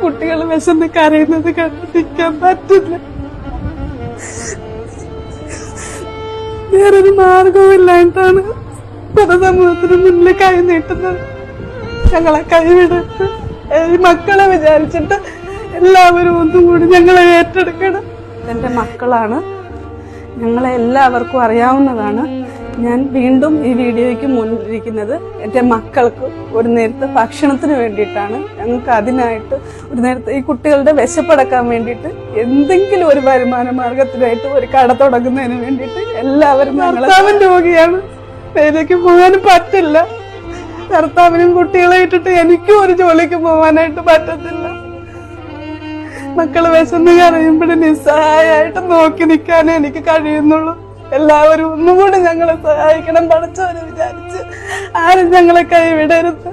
കുട്ടികൾ വിശന്ന് കരയുന്നത് കണ്ടിരിക്കാൻ പറ്റില്ല. വേറൊരു മാർഗമില്ലായിട്ടാണ് പൊതുസമൂഹത്തിന് മുന്നിൽ കൈ നീട്ടുന്നത്. ഞങ്ങളെ കൈവിടരുത്. ഈ മക്കളെ വിചാരിച്ചിട്ട് എല്ലാവരും ഒന്നും കൂടി ഞങ്ങളെ ഏറ്റെടുക്കണം. എന്റെ മക്കളാണ്, ഞങ്ങളെ എല്ലാവർക്കും അറിയാവുന്നതാണ്. ഞാൻ വീണ്ടും ഈ വീഡിയോയ്ക്ക് മുന്നിലിരിക്കുന്നത് എന്റെ മക്കൾക്ക് ഒരു നേരത്തെ ഭക്ഷണത്തിന് വേണ്ടിയിട്ടാണ്. ഞങ്ങൾക്ക് അതിനായിട്ട് ഒരു നേരത്തെ ഈ കുട്ടികളുടെ വിശപ്പടക്കാൻ വേണ്ടിയിട്ട് എന്തെങ്കിലും ഒരു വരുമാന മാർഗത്തിനായിട്ട് ഒരു കട തുടങ്ങുന്നതിന് വേണ്ടിയിട്ട് എല്ലാവരും. ഭർത്താവൻ രോഗിയാണ്, വേലയ്ക്ക് പോകാനും പറ്റില്ല. ഭർത്താവിനും കുട്ടികളെ ഇട്ടിട്ട് എനിക്കും ഒരു ജോലിക്ക് പോകാനായിട്ട് പറ്റത്തില്ല. മക്കള് വിശന്ന് കരയുമ്പോഴും നിസ്സഹായായിട്ട് നോക്കി നിൽക്കാനേ എനിക്ക് കഴിയുന്നുള്ളൂ. എല്ലാവരും ഒന്നും കൂടി ഞങ്ങളെ സഹായിക്കണം. പഠിച്ചവരെ വിചാരിച്ച് ആരും ഞങ്ങളെ കൈവിടരുത്.